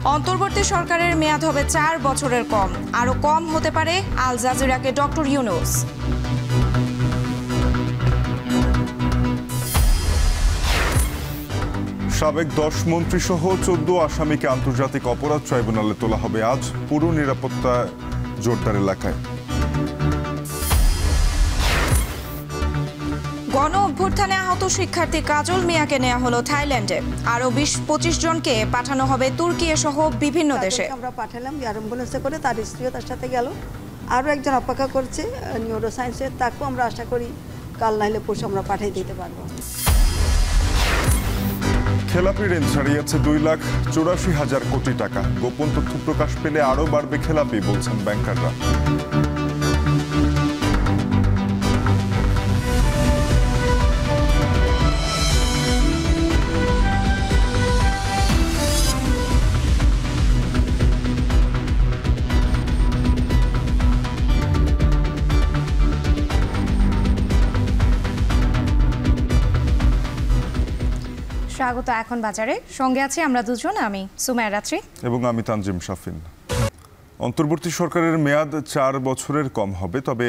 অন্তর্বর্তী সরকারের মেয়াদ হবে 4 বছরের কম, আরো কম হতে পারে আল জাজিরাকে ডক্টর ইউনুস। সাবেক 10 মন্ত্রী সহ 14 আসামিকে আন্তর্জাতিক অপরাধ ট্রাইব্যুনালে তোলা হবে আজ, পুরো নিরাপত্তা জোরদার এলাকায়। গণ অভ্যুত্থানে আহত শিক্ষার্থী কাজল মিয়াকে নেওয়া হলো থাইল্যান্ডে। আরো 20-25 জনকে পাঠানো হবে তুর্কি সহ বিভিন্ন দেশে। আমরা পাঠালাম এয়ার অ্যাম্বুলেন্সে করে, তার স্ত্রীও তার সাথে গেল। আরও একজন অপেক্ষা করছে নিউরো সায়েন্সের, তাকেও আমরা আশা করি কাল নাহলে পরশু আমরা পাঠিয়ে দিতে পারবো। খেলাপি ঋণ ছাড়িয়েছে 2,84,000 কোটি টাকা। গোপন তথ্য প্রকাশ পেলে আরও বাড়বে খেলাপি, বলছেন ব্যাংকাররা। স্বাগত এখন বাজারে, সঙ্গে আছি আমরা দুজন, আমি সুমাইয়া রাত্রি এবং আমি তানজিম শাফিন। অন্তর্বর্তী সরকারের মেয়াদ 4 বছরের কম হবে, তবে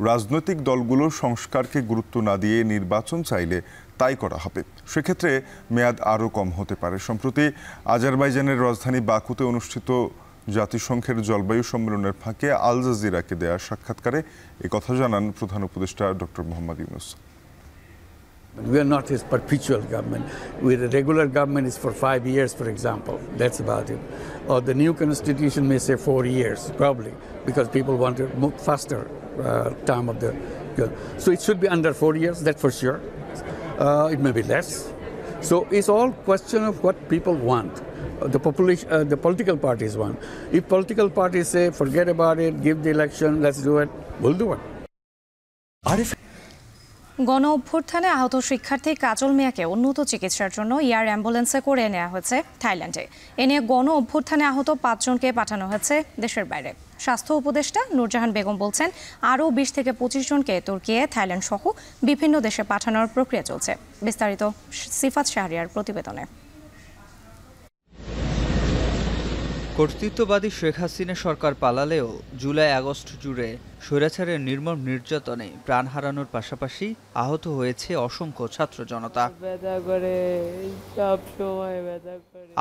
রাজনৈতিক দলগুলো সংস্কারকে গুরুত্ব না দিয়ে নির্বাচন চাইলে তাই করা হবে। সেক্ষেত্রে মেয়াদ আরও কম হতে পারে। সম্প্রতি আজারবাইজানের রাজধানী বাকুতে অনুষ্ঠিত জাতিসংঘের জলবায়ু সম্মেলনের ফাঁকে আল জাজিরাকে দেয়া সাক্ষাৎকারে একথা জানান প্রধান উপদেষ্টা doctor Mohammad Yunus. We are not his perpetual government. The regular government is for 5 years, for example. That's about it. Or the new constitution may say 4 years, probably, because people want to move faster time of the. So it should be under 4 years, that's for sure. It may be less. So it's all question of what people want. The population, the political parties want. If political parties say, forget about it, give the election, let's do it, we'll do it. গণ অভ্যুত্থানে আহত শিক্ষার্থী কাজল মিয়াকে উন্নত চিকিৎসার জন্য air অ্যাম্বুলেন্সে করে নেওয়া হয়েছে থাইল্যান্ডে। এ নিয়ে গণ অভ্যুত্থানে আহত 5 জনকে পাঠানো হয়েছে দেশের বাইরে। স্বাস্থ্য উপদেষ্টা নূরজাহান বেগম বলছেন, আরও 20 থেকে 25 জনকে তুর্কি, থাইল্যান্ড সহ বিভিন্ন দেশে পাঠানোর প্রক্রিয়া চলছে। বিস্তারিত সিফাত শাহরিয়ার প্রতিবেদনে। কর্তৃত্ববাদী শেখ হাসিনা সরকার পালালেও জুলাই-আগস্ট জুড়ে স্বৈরাচারের নির্মম নির্যাতনে প্রাণ হারানোর পাশাপাশি আহত হয়েছে অসংখ্য ছাত্র জনতা।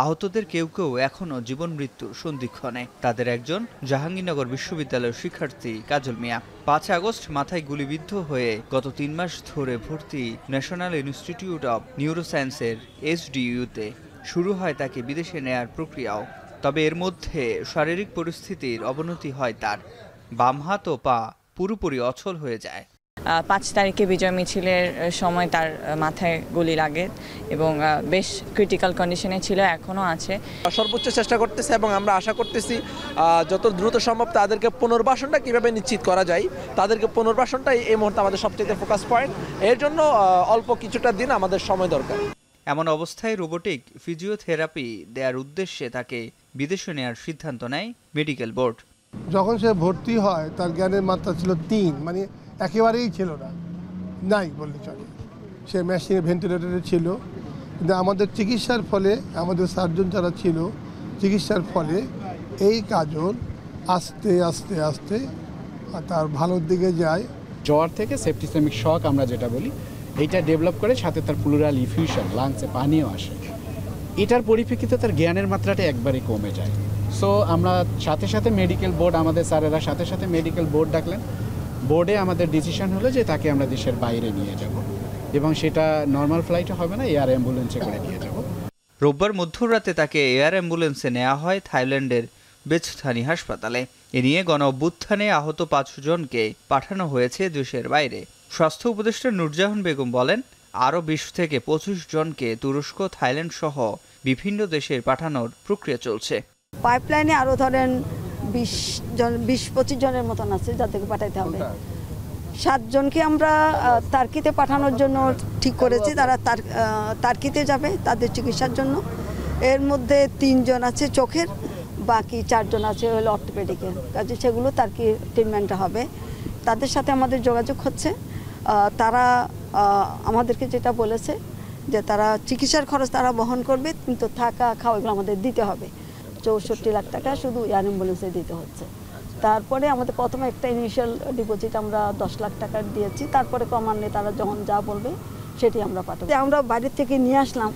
আহতদের কেউ কেউ এখনও জীবন মৃত্যুর সন্ধিক্ষণে। তাদের একজন জাহাঙ্গীরনগর বিশ্ববিদ্যালয়ের শিক্ষার্থী কাজল মিয়া। 5 আগস্ট মাথায় গুলিবিদ্ধ হয়ে গত 3 মাস ধরে ভর্তি ন্যাশনাল ইনস্টিটিউট অব নিউরোসায়েন্সের SDU-তে। শুরু হয় তাকে বিদেশে নেয়ার প্রক্রিয়াও। তবে এর মধ্যে শারীরিক পরিস্থিতির অবনতি হয় তার। বাম হাত ও পা পুরোপুরি অচল হয়ে যায়। 5 তারিখে বিজয় মিছিলের সময় তার মাথায় গুলি লাগে এবং বেশ ক্রিটিক্যাল কন্ডিশনে ছিল, এখনও আছে। সর্বোচ্চ চেষ্টা করতেছে এবং আমরা আশা করতেছি যত দ্রুত সম্ভব তাদেরকে পুনর্বাসনটা কীভাবে নিশ্চিত করা যায়, তাদেরকে পুনর্বাসনটাই এই মুহূর্তে আমাদের সবচেয়ে ফোকাস পয়েন্ট। এর জন্য অল্প কিছুটা দিন আমাদের সময় দরকার। এমন অবস্থায় রোবোটিক ফিজিওথেরাপি দেওয়ার উদ্দেশ্যে তাকে বিদেশে নেওয়ার সিদ্ধান্ত নেয় মেডিকেল বোর্ড। যখন সে ভর্তি হয় তার জ্ঞানের মাত্রা ছিল 3, মানে একেবারেই ছিল না, নাই বললে চলে। সে মেশিনে ভেন্টিলেটরে ছিল, কিন্তু আমাদের চিকিৎসার ফলে, আমাদের সার্জন যারা ছিল, চিকিৎসার ফলে এই কাজল আস্তে আস্তে আস্তে তার ভালোর দিকে যায়। জ্বর থেকে সেপ্টিসেমিক শক আমরা যেটা বলি, এইটা ডেভেলপ করে, সাথে তার প্লুরাল ইফিউশন, লাংসে পানিও আসে। এটার পরিপ্রেক্ষিতে তার জ্ঞানের মাত্রাটা একবারে কমে যায়। সো আমরা সাথে সাথে মেডিকেল বোর্ড, আমাদের স্যারেরা সাথে সাথে মেডিকেল বোর্ড ডাকলেন। বোর্ডে আমাদের ডিসিশন হলো যে তাকে আমরা দেশের বাইরে নিয়ে যাব, এবং সেটা নর্মাল ফ্লাইটে হবে না, এয়ার অ্যাম্বুলেন্সে করে নিয়ে যাব। রোববার মধ্যরাতে তাকে এয়ার অ্যাম্বুলেন্সে নেওয়া হয় থাইল্যান্ডের বেচথানি হাসপাতালে। এ নিয়ে গণ অভ্যুত্থানে আহত 5 জনকে পাঠানো হয়েছে দেশের বাইরে। স্বাস্থ্য উপদেষ্টা নূরজাহান বেগম বলেন, আরও 20 থেকে 25 জনকে তুরস্ক, থাইল্যান্ড সহ বিভিন্ন দেশে পাঠানোর প্রক্রিয়া চলছে। পাইপলাইনে আরও ধরেন 20-25 জনের মতন আছে যাদেরকে পাঠাইতে হবে। 7 জনকে আমরা তার্কিতে পাঠানোর জন্য ঠিক করেছি, তারা তার্কিতে যাবে তাদের চিকিৎসার জন্য। এর মধ্যে 3 জন আছে চোখের, বাকি 4 জন আছে হলো অর্থোপেডিকের কাজে, সেগুলো তার্কি ট্রিটমেন্টটা হবে। তাদের সাথে আমাদের যোগাযোগ হচ্ছে। তারা আমাদেরকে যেটা বলেছে যে তারা চিকিৎসার খরচ তারা বহন করবে, কিন্তু থাকা খাওয়া এগুলো আমাদের দিতে হবে। 64 লাখ টাকা শুধু এয়ার অ্যাম্বুলেন্সে দিতে হচ্ছে। তারপরে আমাদের প্রথমে একটা ইনিশিয়াল ডিপোজিট আমরা 10 লাখ টাকা দিয়েছি, তারপরে ক্রমান্বয়ে তারা যখন যা বলবে সেটি আমরা পাঠাবো। আমরা বাইরের থেকে নিয়ে আসলাম,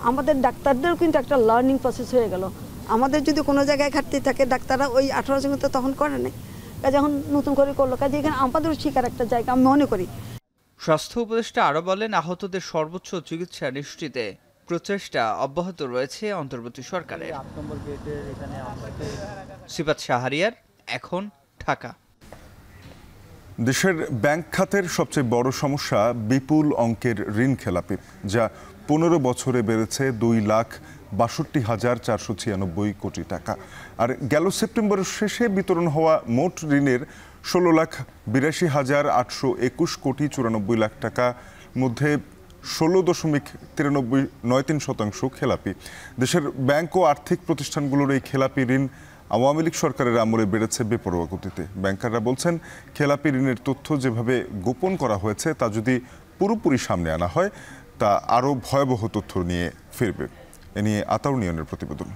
আমাদের ডাক্তারদেরও কিন্তু একটা লার্নিং প্রসেস হয়ে গেল। আমাদের যদি কোনো জায়গায় ঘাটতি থাকে ডাক্তাররা ওই 18 জন তো তখন করে নাই, যখন নতুন করে করলো কাজে এখানে আমাদেরও শিকার একটা জায়গা আমি মনে করি। স্বাস্থ্য উপদেষ্টা আরও বলেন, আহতদের সর্বোচ্চ চিকিৎসা নিশ্চিতে প্রচেষ্টা অব্যাহত রয়েছে অন্তর্বর্তী সরকারের। সিফাত শাহরিয়ার, এখন ঢাকা। দেশের ব্যাংক খাতের সবচেয়ে বড় সমস্যা বিপুল অঙ্কের ঋণ খেলাপি, যা 15 বছরে বেড়েছে 2,62,496 কোটি টাকা। আর গেল সেপ্টেম্বরের শেষে বিতরণ হওয়া মোট ঋণের 16,82,821 কোটি 94 লাখ টাকা মধ্যে 16.9393% খেলাপি। দেশের ব্যাংক ও আর্থিক প্রতিষ্ঠানগুলোর এই খেলাপি ঋণ আওয়ামী লীগ সরকারের আমলে বেড়েছে বেপরোয়া গতিতে। ব্যাংকাররা বলছেন, খেলাপি ঋণের তথ্য যেভাবে গোপন করা হয়েছে তা যদি পুরোপুরি সামনে আনা হয় তা আরও ভয়াবহ তথ্য নিয়ে ফিরবে। এ নিয়ে আতাউর নিয়নের প্রতিবেদন।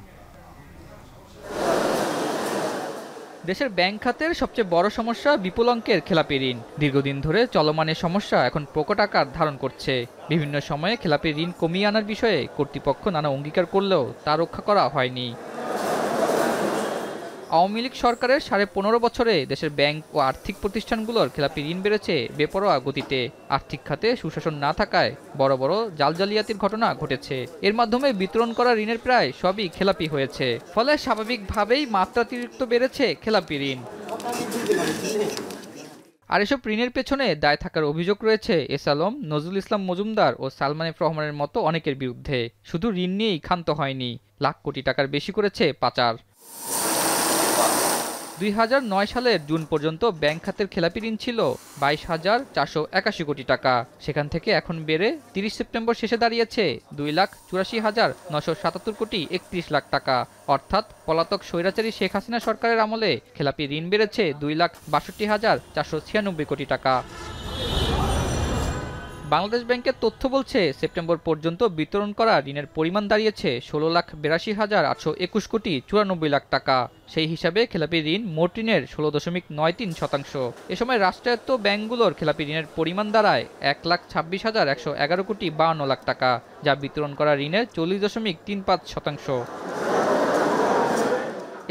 দেশের ব্যাংক খাতের সবচেয়ে বড় সমস্যা বিপুল অঙ্কের খেলাপি ঋণ। দীর্ঘদিন ধরে চলমান সমস্যা এখন প্রকট আকার ধারণ করছে। বিভিন্ন সময়ে খেলাপি ঋণ কমিয়ে আনার বিষয়ে কর্তৃপক্ষ নানা অঙ্গীকার করলেও তা রক্ষা করা হয়নি। আওয়ামী লীগ সরকারের 15.5 বছরে দেশের ব্যাংক ও আর্থিক প্রতিষ্ঠানগুলোর খেলাপি ঋণ বেড়েছে বেপরোয়া গতিতে। আর্থিক খাতে সুশাসন না থাকায় বড় বড় জালজালিয়াতির ঘটনা ঘটেছে। এর মাধ্যমে বিতরণ করা ঋণের প্রায় সবই খেলাপি হয়েছে। ফলে স্বাভাবিকভাবেই মাত্রাতিরিক্ত বেড়েছে খেলাপি ঋণ। আর এসব ঋণের পেছনে দায় থাকার অভিযোগ রয়েছে এস আলম, নজরুল ইসলাম মজুমদার ও সালমান এফ রহমানের মতো অনেকের বিরুদ্ধে। শুধু ঋণ নিয়েই ক্ষান্ত হয়নি, লাখ কোটি টাকার বেশি করেছে পাচার। 2009 সালের জুন পর্যন্ত ব্যাংক খাতের খেলাপি ঋণ ছিল 22,481 কোটি টাকা। সেখান থেকে এখন বেড়ে 30 সেপ্টেম্বর শেষে দাঁড়িয়েছে 2,84,977 কোটি 31 লাখ টাকা। অর্থাৎ পলাতক স্বৈরাচারী শেখ হাসিনা সরকারের আমলে খেলাপি ঋণ বেড়েছে 2,62,496 কোটি টাকা। বাংলাদেশ ব্যাংকের তথ্য বলছে, সেপ্টেম্বর পর্যন্ত বিতরণ করা ঋণের পরিমাণ দাঁড়িয়েছে 16,82,821 কোটি 94 লাখ টাকা। সেই হিসাবে খেলাপি ঋণ মোট ঋণের 16.93%। এ সময় রাষ্ট্রায়ত্ত ব্যাংকগুলোর খেলাপি ঋণের পরিমাণ দাঁড়ায় 1,26,111 কোটি 52 লাখ টাকা, যা বিতরণ করা ঋণের 40.35%।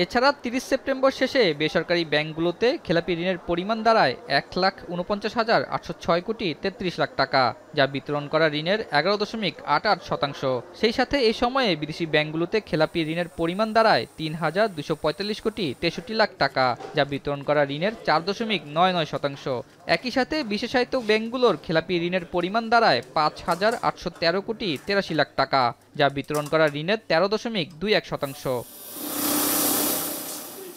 এছাড়া 30 সেপ্টেম্বর শেষে বেসরকারি ব্যাংকগুলোতে খেলাপি ঋণের পরিমাণ দাঁড়ায় 1,49,806 কোটি 33 লাখ টাকা, যা বিতরণ করা ঋণের 11.88%। সেই সাথে এই সময়ে বিদেশি ব্যাংকগুলোতে খেলাপি ঋণের পরিমাণ দাঁড়ায় 3,245 কোটি 63 লাখ টাকা, যা বিতরণ করা ঋণের 4.99%। একই সাথে বিশেষায়িত ব্যাংকগুলোর খেলাপি ঋণের পরিমাণ দাঁড়ায় 5,813 কোটি 83 লাখ টাকা, যা বিতরণ করা ঋণের 13.21%।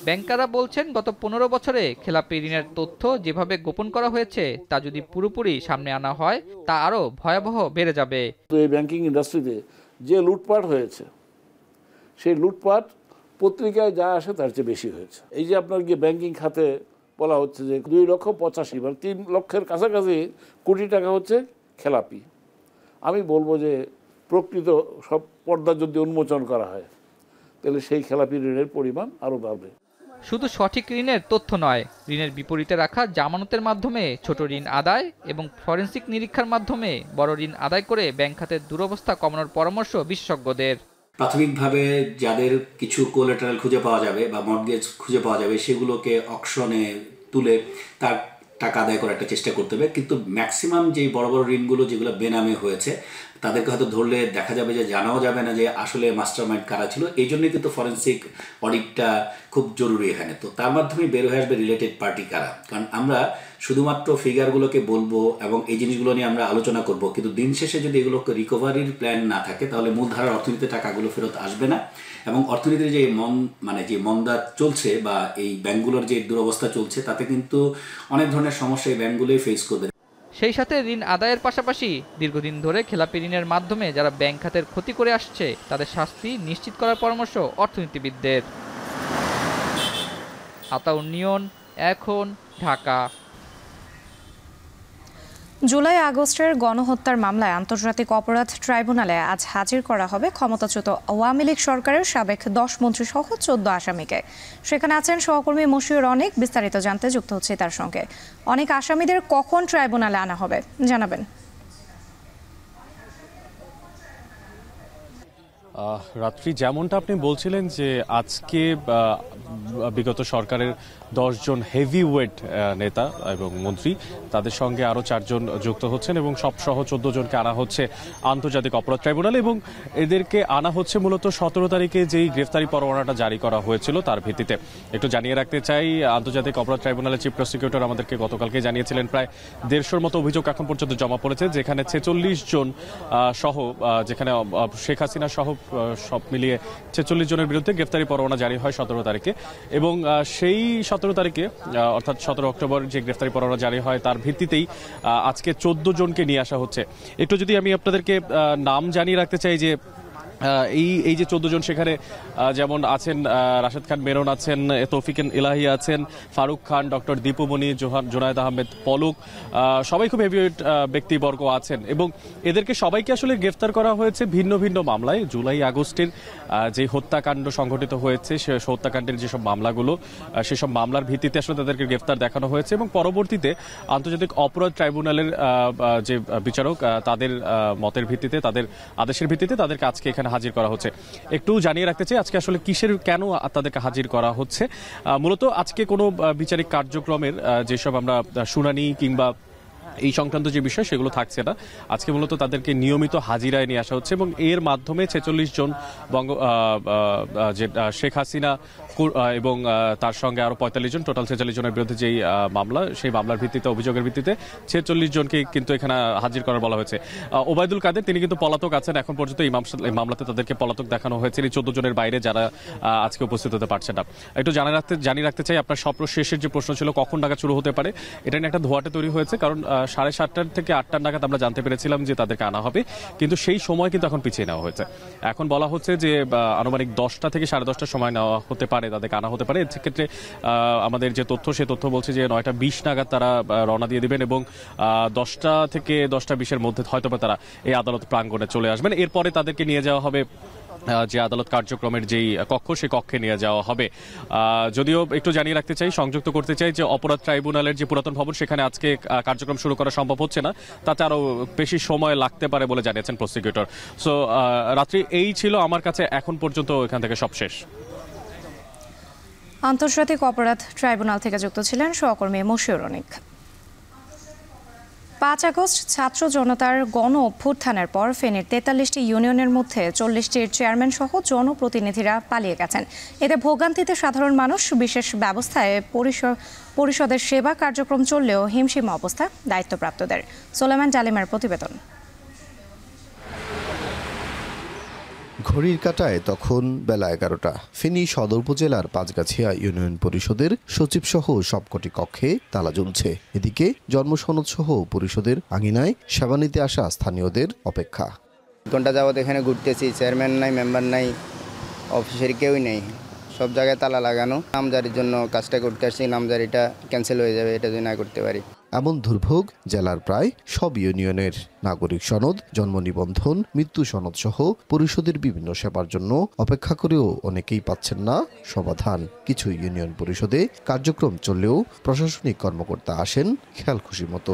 ব্যাংকাররা বলছেন, গত 15 বছরে খেলাপি ঋণের তথ্য যেভাবে গোপন করা হয়েছে তা যদি পুরোপুরি সামনে আনা হয় তা আরও ভয়াবহ বেড়ে যাবে। তো এই ব্যাংকিং ইন্ডাস্ট্রিতে যে লুটপাট হয়েছে, সেই লুটপাট পত্রিকায় যা আসে তার চেয়ে বেশি হয়েছে। এই যে আপনার গিয়ে ব্যাংকিং খাতে বলা হচ্ছে যে 2,85,000 মানে 3 লক্ষের কাছাকাছি কোটি টাকা হচ্ছে খেলাপি। আমি বলবো যে প্রকৃত সব পর্দা যদি উন্মোচন করা হয় তাহলে সেই খেলাপি ঋণের পরিমাণ আরও বাড়বে। শুধু সঠিক ঋণের তথ্য নয়, ঋণের বিপরীতে রাখা জামানতের মাধ্যমে ছোট ঋণ আদায় এবং ফরেনসিক নিরীক্ষার মাধ্যমে বড় ঋণ আদায় করে ব্যাংক খাতের দুরবস্থা কমানোর পরামর্শ বিশেষজ্ঞদের। প্রাথমিকভাবে যাদের কিছু কোলাটেরাল খুঁজে পাওয়া যাবে বা মর্টগেজ খুঁজে পাওয়া যাবে সেগুলোকে অকশনে তুলে তার টাকা আদায় করার একটা চেষ্টা করতে হবে। কিন্তু ম্যাক্সিমাম যে বড় বড় ঋণগুলো যেগুলো বেনামে হয়েছে তাদেরকে হয়তো ধরলে দেখা যাবে যে জানাও যাবে না যে আসলে মাস্টারমাইন্ড কারা ছিল। এই জন্যই কিন্তু ফরেনসিক অডিটটা খুব জরুরি এখানে। তো তার মাধ্যমে বের হয়ে আসবে রিলেটেড পার্টি কারা। কারণ আমরা শুধুমাত্র ফিগারগুলোকে বলবো এবং এই জিনিসগুলো নিয়ে আমরা আলোচনা করব, কিন্তু দিন শেষে যদি এগুলোকে রিকভারির প্ল্যান না থাকে তাহলে মূলধারার অর্থনীতিতে টাকাগুলো ফেরত আসবে না এবং অর্থনীতির যে যে মন্দা চলছে বা এই ব্যাংকগুলোর যে দুরবস্থা চলছে তাতে কিন্তু অনেক ধরনের সমস্যা এই ব্যাংকগুলোই ফেস করবে। সেই সাথে ঋণ আদায়ের পাশাপাশি দীর্ঘদিন ধরে খেলাপি ঋণের মাধ্যমে যারা ব্যাংক খাতের ক্ষতি করে আসছে তাদের শাস্তি নিশ্চিত করার পরামর্শ অর্থনীতিবিদদের। আতাউর নিয়ন, এখন, ঢাকা। জুলাই আগস্টের গণহত্যার মামলায় আন্তর্জাতিক অপরাধ ট্রাইব্যুনালে আজ হাজির করা হবে ক্ষমতাচ্যুত আওয়ামী লীগ সরকারের সাবেক 10 মন্ত্রী সহ 14 আসামিকে। সেখানে আছেন সহকর্মী মশিউর অনেক। বিস্তারিত জানতে যুক্ত হচ্ছে তার সঙ্গে। অনেক আসামিদের কখন ট্রাইব্যুনালে আনা হবে জানাবেন। রাত্রি, যেমনটা আপনি বলছিলেন যে আজকে বিগত সরকারের 10 জন হেভি ওয়েট নেতা এবং মন্ত্রী, তাদের সঙ্গে আরও 4 জন যুক্ত হচ্ছেন এবং সবসহ 14 জনকে আনা হচ্ছে আন্তর্জাতিক অপরাধ ট্রাইব্যুনালে। এবং এদেরকে আনা হচ্ছে মূলত 17 তারিখে যেই গ্রেফতারি পরোয়ানাটা জারি করা হয়েছিল তার ভিত্তিতে। একটু জানিয়ে রাখতে চাই, আন্তর্জাতিক অপরাধ ট্রাইব্যুনালের চিফ প্রসিকিউটর আমাদেরকে গতকালকে জানিয়েছিলেন প্রায় 150-র মতো অভিযোগ এখন পর্যন্ত জমা পড়েছে, যেখানে 46 জন সহ, যেখানে শেখ হাসিনা সহ সব মিলিয়ে 46 জনের বিরুদ্ধে গ্রেফতারি পরোয়ানা জারি হয় 17 তারিখে। এবং সেই 17 তারিখে অর্থাৎ 17 অক্টোবর যে গ্রেফতারি পরোয়ানা জারি হয় তার ভিত্তিতেই আজকে 14 জনকে নিয়ে আসা হচ্ছে। একটু যদি আমি আপনাদেরকে নাম জানিয়ে রাখতে চাই যে এই যে 14 জন, সেখানে যেমন আছেন রাশেদ খান মেনন, আছেন তৌফিক ইলাহি, আছেন ফারুক খান, ডক্টর দীপুমণি, জোনায়েদ আহমেদ পলক, সবাই খুব হেভিওয়েট ব্যক্তিবর্গ আছেন। এবং এদেরকে সবাইকে আসলে গ্রেফতার করা হয়েছে ভিন্ন ভিন্ন মামলায়। জুলাই আগস্টের যে হত্যাকাণ্ড সংঘটিত হয়েছে, সে হত্যাকাণ্ডের যেসব মামলাগুলো, সেসব মামলার ভিত্তিতে আসলে তাদেরকে গ্রেফতার দেখানো হয়েছে। এবং পরবর্তীতে আন্তর্জাতিক অপরাধ ট্রাইব্যুনালের যে বিচারক, তাদের মতের ভিত্তিতে, তাদের আদেশের ভিত্তিতে তাদেরকে আজকে এখানে হাজির করা হচ্ছে। একটু জানিয়ে রাখতে চাই আজকে আসলে কেন তাদেরকে হাজির করা হচ্ছে। মূলত আজকে কোনো বিচারিক কার্যক্রমের যেসব আমরা শুনানি কিংবা এই সংক্রান্ত যে বিষয় সেগুলো থাকছে না। আজকে মূলত তাদেরকে নিয়মিত হাজিরায় নিয়ে আসা হচ্ছে এবং এর মাধ্যমে 46 জন যে শেখ হাসিনা এবং তার সঙ্গে আরো 45 জন, টোটাল 46 জনের বিরুদ্ধে যেই মামলা, সেই মামলার ভিত্তিতে, অভিযোগের ভিত্তিতে 46 জনকে কিন্তু এখানে হাজির করার বলা হয়েছে। ওবায়দুল কাদের, তিনি কিন্তু পলাতক আছেন এখন পর্যন্ত। এই মামলাতে তাদেরকে পলাতক দেখানো হয়েছে, এই 14 জনের বাইরে যারা আজকে উপস্থিত হতে পারছে না। একটু জানিয়ে রাখতে চাই, আপনার সর্বশেষের যে প্রশ্ন ছিল কখন নাগাদ শুরু হতে পারে, এটা নিয়ে একটা ধোঁয়াটে তৈরি হয়েছে। কারণ 7:30 থেকে 8টা নাগাদ আমরা জানতে পেরেছিলাম যে তাদেরকে আনা হবে, কিন্তু সেই সময় কিন্তু এখন পিছিয়ে নেওয়া হয়েছে। এখন বলা হচ্ছে যে আনুমানিক 10টা থেকে 10:30টার সময় নেওয়া হতে পারে, তাদেরকে আনা হতে পারে। সেক্ষেত্রে আমাদের যে তথ্য, সে তথ্য বলছে যে 9:20 নাগাদ তারা রওনা দিয়ে দিবেন এবং 10টা থেকে 10:20-এর মধ্যে হয়তোবা তারা এই আদালত প্রাঙ্গণে চলে আসবেন। এরপরে তাদেরকে নিয়ে যাওয়া হবে যে আদালত কার্যক্রমের যেই কক্ষ, সেই কক্ষে নিয়ে যাওয়া হবে। যদিও একটু জানিয়ে রাখতে চাই, সংযুক্ত করতে চাই যে অপরাধ ট্রাইব্যুনালের যে পুরাতন ভবন, সেখানে আজকে কার্যক্রম শুরু করা সম্ভব হচ্ছে না, তাতে আরও বেশি সময় লাগতে পারে বলে জানিয়েছেন প্রসিকিউটর। সো রাত্রি, এই ছিল আমার কাছে এখন পর্যন্ত এখান থেকে সব শেষ। আন্তর্জাতিক অপরাধ ট্রাইব্যুনাল থেকে যুক্ত ছিলেন সহকর্মী মশিউর অনেক। 5 আগস্ট ছাত্র জনতার গণ অভ্যুত্থানের পর ফেনীর 43টি ইউনিয়নের মধ্যে 40টির চেয়ারম্যান সহ জনপ্রতিনিধিরা পালিয়ে গেছেন। এতে ভোগান্তিতে সাধারণ মানুষ। বিশেষ ব্যবস্থায় পরিষদের সেবা কার্যক্রম চললেও হিমশিম অবস্থা দায়িত্বপ্রাপ্তদের। সোলেমান ডালিমের প্রতিবেদন। ঘড়ির কাঁটায় তখন বেলা 11টা। ফেনী সদর উপজেলার পাঁচগাছিয়া ইউনিয়ন পরিষদের সচিব সহ সবকটি কক্ষে তালা ঝুলছে। এদিকে জন্মসনদ সহ পরিষদের আঙিনায় সেবা নিতে আসা স্থানীয়দের অপেক্ষা। ঘন্টা যাবত এখানে ঘুরতেছি, চেয়ারম্যান নাই, মেম্বার নাই, অফিসের কেউই নেই, সব জায়গায় তালা লাগানো। নামজারির জন্য কাজটা করতে আসছি, নামজারিটা ক্যান্সেল হয়ে যাবে, এটা যদি না করতে পারি। এমন দুর্ভোগ জেলার প্রায় সব ইউনিয়নের। নাগরিক সনদ, জন্ম নিবন্ধন, মৃত্যু সনদ সহ পরিষদের বিভিন্ন সেবার জন্য অপেক্ষা করেও অনেকেই পাচ্ছেন না সমাধান। কিছু ইউনিয়ন পরিষদে কার্যক্রম চললেও প্রশাসনিক কর্মকর্তা আসেন খেয়াল খুশি মতো।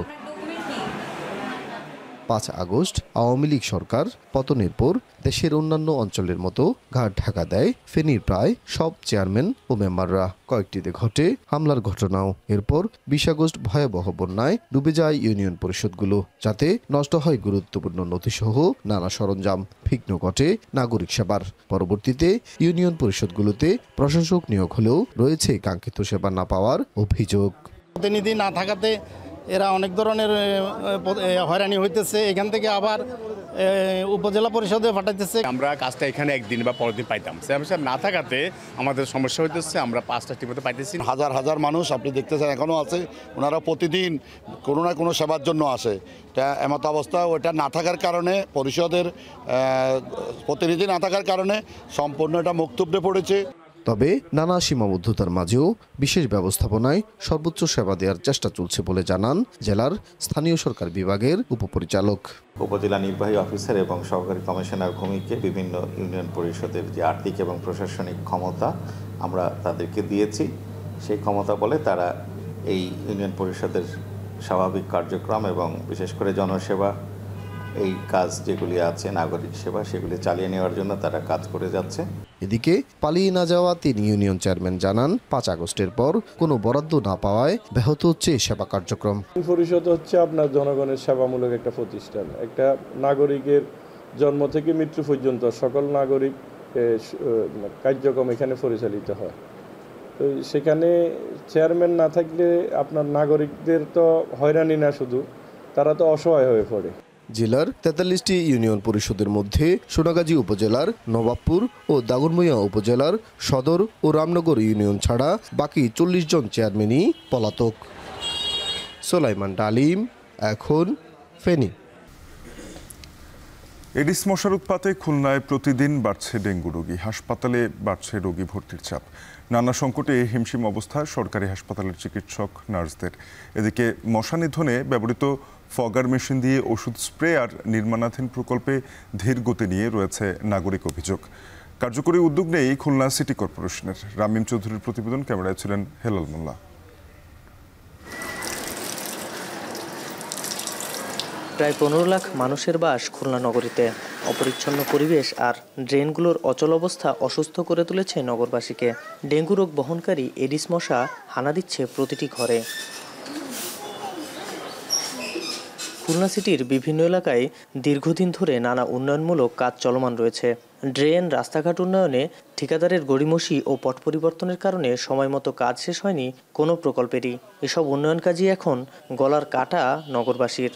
5 আগস্ট আওয়ামী লীগ সরকার পতনের পর দেশের অন্যান্য অঞ্চলের মতো ঘাট ঢাকা দেয় ফেনীর প্রায় সব চেয়ারম্যান ও মেম্বাররা। কয়েকটিতে ঘটে হামলার ঘটনাও। এরপর 20 আগস্ট ভয়াবহ বন্যায় ডুবে যায় ইউনিয়ন পরিষদগুলো, যাতে নষ্ট হয় গুরুত্বপূর্ণ নথিসহ নানা সরঞ্জাম। বিঘ্ন ঘটে নাগরিক সেবার। পরবর্তীতে ইউনিয়ন পরিষদগুলোতে প্রশাসক নিয়োগ হলেও রয়েছে কাঙ্ক্ষিত সেবা না পাওয়ার অভিযোগ। প্রতিনিধি না থাকাতে এরা অনেক ধরনের হয়রানি হইতেছে। এখান থেকে আবার উপজেলা পরিষদে পাঠাইতেছে। আমরা কাজটা এখানে একদিন বা পরের দিন পাইতাম, না থাকাতে আমাদের সমস্যা হইতেছে। আমরা 5টা টিমতে পাইতেছি। হাজার হাজার মানুষ আপনি দেখতেছেন এখনও আছে, ওনারা প্রতিদিন কোনো না কোনো সেবার জন্য আসে। এমত অবস্থা ওটা না থাকার কারণে, পরিষদের প্রতিনিধি না থাকার কারণে সম্পূর্ণ এটা মুখ থুবড়ে পড়েছে। তবে নানা সীমাবদ্ধতার মাঝেও বিশেষ ব্যবস্থাপনায় সর্বোচ্চ সেবা দেওয়ার চেষ্টা চলছে বলে জানান জেলার স্থানীয় সরকার বিভাগের উপপরিচালক। উপজেলা নির্বাহী অফিসার এবং সহকারী কমিশনার ভূমিকে বিভিন্ন ইউনিয়ন পরিষদের যে আর্থিক এবং প্রশাসনিক ক্ষমতা আমরা তাদেরকে দিয়েছি, সেই ক্ষমতা বলে তারা এই ইউনিয়ন পরিষদের স্বাভাবিক কার্যক্রম এবং বিশেষ করে জনসেবা এই কাজ যেগুলি আছে নাগরিক সেবা সেগুলি চালিয়ে নেওয়ার জন্য তারা কাজ করে যাচ্ছে। এদিকে পালিয়ে না যাওয়া ৩ ইউনিয়ন চেয়ারম্যান জানান ৫ আগস্টের পর কোনো বরাদ্দ না পাওয়ায় ব্যাহত হচ্ছে সেবা কার্যক্রম। পরিষদ হচ্ছে আপনার জনগণের সেবামূলক একটা প্রতিষ্ঠান, একটা নাগরিকের জন্ম থেকে মৃত্যু পর্যন্ত সকল নাগরিক কার্যক্রম এখানে পরিচালিত হয়। তো সেখানে চেয়ারম্যান না থাকলে আপনার নাগরিকদের তো হয়রানি না, শুধু তারা তো অসহায় হয়ে পড়ে। জেলার ৪৩টি ইউনিয়ন পরিষদের মধ্যে সোনাগাজী উপজেলার নবাবপুর ও দাগনভূঞা উপজেলার সদর ও রামনগর ইউনিয়ন ছাড়া বাকি ৪০ জন চেয়ারম্যানই পলাতক। সোলাইমান ডালিম, এখন ফেনী। এডিস মশার উৎপাতে খুলনায় প্রতিদিন বাড়ছে ডেঙ্গু রোগী, হাসপাতালে বাড়ছে রোগী ভর্তির চাপ। নানা সংকটে হিমশিম অবস্থা সরকারি হাসপাতালের চিকিৎসক নার্সদের। এদিকে মশা নিধনে ব্যবহৃত ফগার মেশিন দিয়ে ওষুধ স্প্রে আর নির্মাণাধীন প্রকল্পে ধীর গতি নিয়ে রয়েছে নাগরিক অভিযোগ। কার্যকরী উদ্যোগ নেই খুলনা সিটি কর্পোরেশনের। রামিম চৌধুরীর প্রতিবেদন, ক্যামেরায় ছিলেন হেলাল মোল্লা। প্রায় ১৫ লাখ মানুষের বাস খুলনা নগরীতে। অপরিচ্ছন্ন পরিবেশ আর ড্রেনগুলোর অচল অবস্থা অসুস্থ করে তুলেছে নগরবাসীকে। ডেঙ্গু রোগ বহনকারী এডিস মশা হানা দিচ্ছে প্রতিটি ঘরে। খুলনা সিটির বিভিন্ন এলাকায় দীর্ঘদিন ধরে নানা উন্নয়নমূলক কাজ চলমান রয়েছে। ড্রেন, রাস্তাঘাট উন্নয়নে ঠিকাদারের গড়িমসি ও পট পরিবর্তনের কারণে সময়মতো কাজ শেষ হয়নি কোনো প্রকল্পেরই। এসব উন্নয়ন কাজই এখন গলার কাটা নগরবাসীর।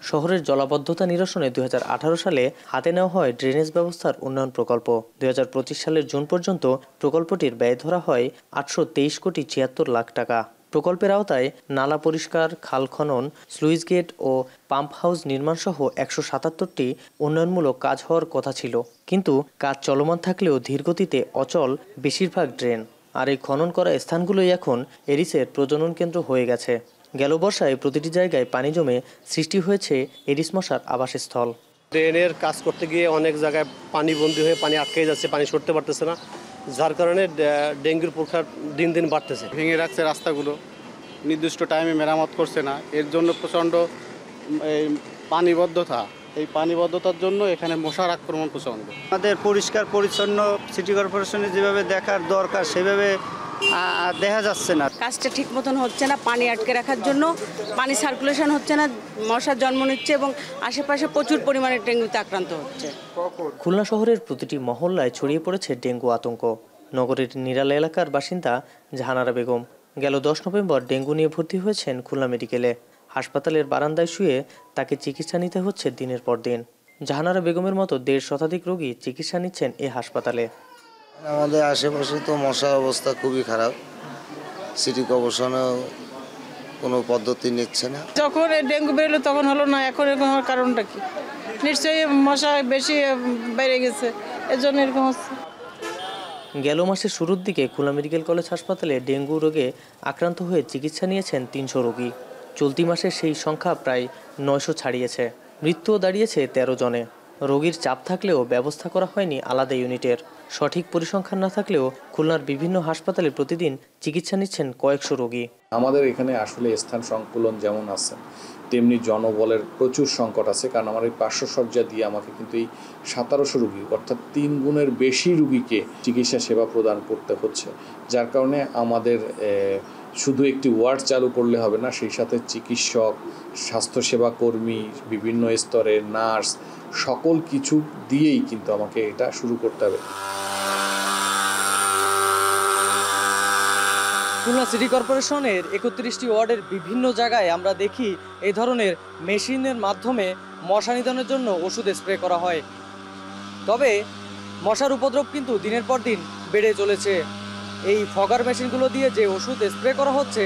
শহরের জলাবদ্ধতা নিরসনে ২০১৮ সালে হাতে নেওয়া হয় ড্রেনেজ ব্যবস্থার উন্নয়ন প্রকল্প। ২০২৫ সালের জুন পর্যন্ত প্রকল্পটির ব্যয় ধরা হয় ৮২৩ কোটি ৭৬ লাখ টাকা। প্রকল্পের আওতায় নালা পরিষ্কার, খাল খনন, স্লুইস গেট ও পাম্প হাউস নির্মাণ সহ ১৭৭টি উন্নয়নমূলক কাজ হওয়ার কথা ছিল। কিন্তু কাজ চলমান থাকলেও ধীরগতিতে অচল বেশিরভাগ ড্রেন। আর এই খনন করা স্থানগুলোই এখন এডিসের প্রজনন কেন্দ্র হয়ে গেছে। গেল বর্ষায় প্রতিটি জায়গায় পানি জমে সৃষ্টি হয়েছে এডিস মশার আবাসস্থল। ড্রেনের কাজ করতে গিয়ে অনেক জায়গায় পানি বন্দী হয়ে পানি আটকে যাচ্ছে, পানি সরতে পারতেছে না, যার কারণে ডেঙ্গুর প্রকার দিন দিন বাড়তেছে। ভেঙে রাখছে রাস্তাগুলো, নির্দিষ্ট টাইমে মেরামত করছে না, এর জন্য প্রচণ্ড পানিবদ্ধতা। এই পানিবদ্ধতার জন্য এখানে মশার আক্রমণ প্রচণ্ড। আমাদের পরিষ্কার পরিচ্ছন্ন সিটি কর্পোরেশনে যেভাবে দেখার দরকার সেভাবে দেখা যাচ্ছে না। কাজটা ঠিক মতন হচ্ছে না, পানি আটকে রাখার জন্য পানি সার্কুলেশন হচ্ছে না, মশার জন্ম নিচ্ছে এবং আশেপাশে প্রচুর পরিমাণে ডেঙ্গুতে আক্রান্ত হচ্ছে। খুলনা শহরের প্রতিটি মহল্লায় ছড়িয়ে পড়েছে ডেঙ্গু আতঙ্ক। নগরের নিরালা এলাকার বাসিন্দা জাহানারা বেগম গেল ১০ নভেম্বর ডেঙ্গু নিয়ে ভর্তি হয়েছেন খুলনা মেডিকেলে। হাসপাতালের বারান্দায় শুয়ে তাকে চিকিৎসা নিতে হচ্ছে দিনের পর দিন। জাহানারা বেগমের মতো ১৫০ শতাধিক রোগী চিকিৎসা নিচ্ছেন এ হাসপাতালে। আমাদের আশেপাশে তো মশার অবস্থা খুবই খারাপ, সিটি কর্পোরেশনও কোনো পদ্ধতি নিচ্ছে না। যখন ডেঙ্গু বেরোলো তখন হলো না, এখন এরকম হওয়ার কারণটা কি? নিশ্চয়ই মশা বেশি বেড়ে গেছে, এজন্য এরকম হচ্ছে। গেল মাসের শুরুর দিকে খুলনা মেডিকেল কলেজ হাসপাতালে ডেঙ্গু রোগে আক্রান্ত হয়ে চিকিৎসা নিয়েছেন ৩০০ রোগী। চলতি মাসে সেই সংখ্যা প্রায় ৯০০ ছাড়িয়েছে। মৃত্যুও দাঁড়িয়েছে ১৩ জনে। রোগীর চাপ থাকলেও ব্যবস্থা করা হয়নি আলাদা ইউনিটের। সঠিক পরিসংখ্যান না থাকলেও খুলনার বিভিন্ন হাসপাতালে প্রতিদিন চিকিৎসা নিচ্ছেন কয়েকশো রোগী। আমাদের এখানে আসলে স্থান সংকুলন যেমন আছে তেমনি জনবলের প্রচুর সংকট আছে, কারণ আমার এই ৫০০ শয্যা দিয়ে আমাকে কিন্তু এই ১৭০০ রোগী অর্থাৎ ৩ গুণের বেশি রোগীকে চিকিৎসা সেবা প্রদান করতে হচ্ছে। যার কারণে আমাদের শুধু একটি ওয়ার্ড চালু করলে হবে না, সেই সাথে চিকিৎসক, স্বাস্থ্যসেবা কর্মী, বিভিন্ন স্তরের নার্স, সকল কিছু দিয়েই কিন্তু আমাকে এটা শুরু করতে হবে। খুলনা সিটি কর্পোরেশনের ৩১টি ওয়ার্ডের বিভিন্ন জায়গায় আমরা দেখি এই ধরনের মেশিনের মাধ্যমে মশা নিধনের জন্য ওষুধ স্প্রে করা হয়। তবে মশার উপদ্রব কিন্তু দিনের পর দিন বেড়ে চলেছে। এই ফগার মেশিনগুলো দিয়ে যে ওষুধ স্প্রে করা হচ্ছে,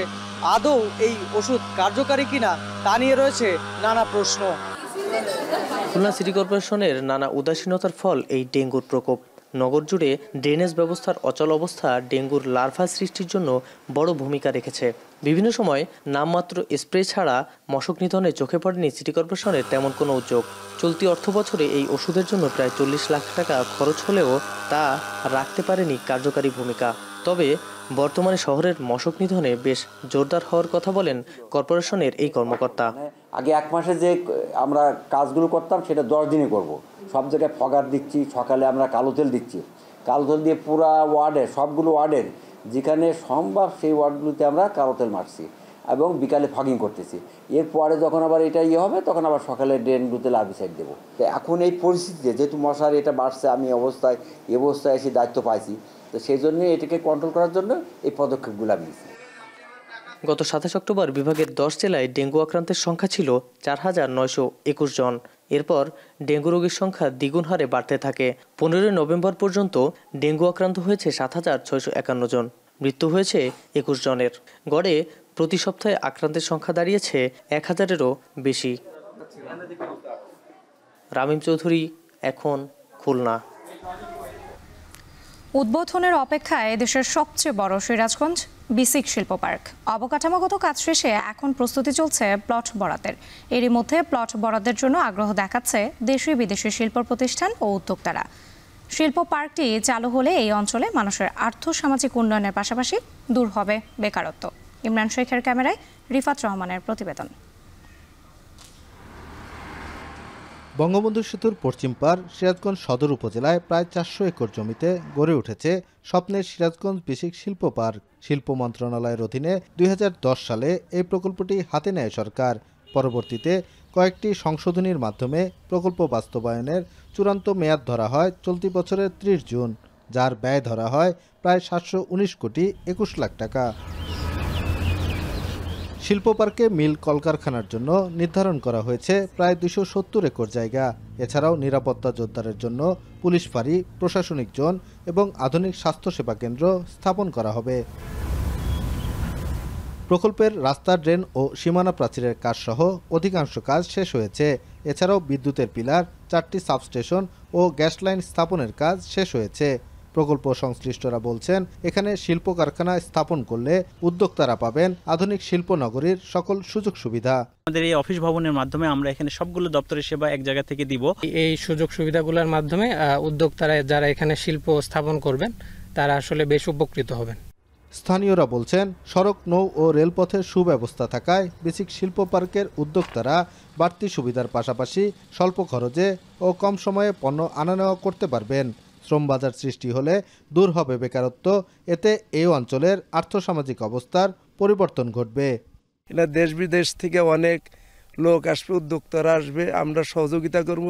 আদৌ এই ওষুধ কার্যকারী কিনা তা নিয়ে রয়েছে নানা প্রশ্ন। খুলনা সিটি কর্পোরেশনের নানা উদাসীনতার ফল এই ডেঙ্গুর প্রকোপ। নগর জুড়ে ড্রেনেজ ব্যবস্থার অচল অবস্থা ডেঙ্গুর লার্ভা সৃষ্টির জন্য বড় ভূমিকা রেখেছে। বিভিন্ন সময় নামমাত্র স্প্রে ছাড়া মশক নিধনে চোখে পড়েনি সিটি কর্পোরেশনের তেমন কোনো উদ্যোগ। চলতি অর্থবছরে এই ওষুধের জন্য প্রায় 40 লাখ টাকা খরচ হলেও তা রাখতে পারেনি কার্যকারী ভূমিকা। তবে বর্তমানে শহরের মশক নিধনে বেশ জোরদার হওয়ার কথা বলেন কর্পোরেশনের এই কর্মকর্তা। আগে 1 মাসে যে আমরা কাজগুলো করতাম সেটা 10 দিনে করব। সব জায়গায় ফগার দিচ্ছি, সকালে আমরা কালো তেল দিচ্ছি, কালো তেল দিয়ে পুরা ওয়ার্ডের সবগুলো ওয়ার্ডের যেখানে সম্ভব সেই ওয়ার্ডগুলোতে আমরা কালো তেল মারছি এবং বিকালে ফগিং করতেছি। এরপরে যখন আবার এটা হবে তখন আবার সকালে ড্রেনগুলোতে লার্ভিসাইড দেবো। তো এখন এই পরিস্থিতিতে যেহেতু মশার এটা বাড়ছে, আমি এই অবস্থায় এসে দায়িত্ব পাইছি, তো সেই জন্য এটাকে কন্ট্রোল করার জন্য এই পদক্ষেপগুলো আমি নিয়েছি। গত 27 অক্টোবর বিভাগের 10 জেলায় ডেঙ্গু আক্রান্তের সংখ্যা ছিল 4,921 জন। এরপর ডেঙ্গু রোগীর সংখ্যা দ্বিগুণ হারে বাড়তে থাকে। 15 নভেম্বর পর্যন্ত ডেঙ্গু আক্রান্ত হয়েছে 7,651 জন, মৃত্যু হয়েছে 21 জনের। গড়ে প্রতি সপ্তাহে আক্রান্তের সংখ্যা দাঁড়িয়েছে 1000-এরও বেশি। রামিম চৌধুরী, এখন, খুলনা। উদ্বোধনের অপেক্ষায় দেশের সবচেয়ে বড় সিরাজগঞ্জ বিসিক শিল্প পার্ক। অবকাঠামোগত কাজ শেষে এখন প্রস্তুতি চলছে প্লট বরাদ্দের। এরই মধ্যে প্লট বরাদ্দের জন্য আগ্রহ দেখাচ্ছে দেশি বিদেশি শিল্প প্রতিষ্ঠান ও উদ্যোক্তারা। শিল্প পার্কটি চালু হলে এই অঞ্চলে মানুষের আর্থ-সামাজিক উন্নয়নের পাশাপাশি দূর হবে বেকারত্ব। ইমরান শেখের ক্যামেরায় রিফাত রহমানের প্রতিবেদন। বঙ্গবন্ধু সেতুর পশ্চিম পার সিরাজগঞ্জ সদর উপজেলায় প্রায় 400 একর জমিতে গড়ে উঠেছে স্বপ্নের সিরাজগঞ্জ বিসিক শিল্প পার্ক। শিল্প মন্ত্রণালয়ের অধীনে 2010 সালে এই প্রকল্পটি হাতে নেয় সরকার। পরবর্তীতে কয়েকটি সংশোধনীর মাধ্যমে প্রকল্প বাস্তবায়নের চূড়ান্ত মেয়াদ ধরা হয় চলতি বছরের 30 জুন, যার ব্যয় ধরা হয় প্রায় 719 কোটি 21 লাখ টাকা। শিল্প পার্কে মিল কলকারখানার জন্য নির্ধারণ করা হয়েছে প্রায় 270 একর জায়গা। এছাড়াও নিরাপত্তা জোরদারের জন্য পুলিশ ফাঁড়ি, প্রশাসনিক জোন এবং আধুনিক স্বাস্থ্যসেবা কেন্দ্র স্থাপন করা হবে। প্রকল্পের রাস্তা, ড্রেন ও সীমানা প্রাচীরের কাজ সহ অধিকাংশ কাজ শেষ হয়েছে। এছাড়াও বিদ্যুতের পিলার, 4টি সাবস্টেশন ও গ্যাস লাইন স্থাপনের কাজ শেষ হয়েছে। প্রকল্প সংশ্লিষ্টরা বলছেন, এখানে শিল্প কারখানা স্থাপন করলে উদ্যোক্তারা পাবেন আধুনিক শিল্প নগরীর সকল সুযোগ সুবিধা। আমাদের এই অফিস ভবনের মাধ্যমে আমরা এখানে সবগুলো দপ্তরের সেবা এক জায়গা থেকে দিব। এই সুযোগ সুবিধাগুলোর মাধ্যমে উদ্যোক্তারা যারা এখানে শিল্প স্থাপন করবেন তারা আসলে বেশ উপকৃত হবেন। স্থানীয়রা বলছেন, সড়ক, নৌ ও রেলপথের সুব্যবস্থা থাকায় বিসিক শিল্প পার্কের উদ্যোক্তারা বাড়তি সুবিধার পাশাপাশি স্বল্প খরচে ও কম সময়ে পণ্য আনা নেওয়া করতে পারবেন। শ্রমবাজার সৃষ্টি হলে দূর হবে বেকারত্ব। এতে এই অঞ্চলের আর্থসামাজিক অবস্থার পরিবর্তন ঘটবে। এটা দেশ বিদেশ থেকে অনেক লোক আসবে, উদ্যোক্তারা আসবে, আমরা সহযোগিতা করব।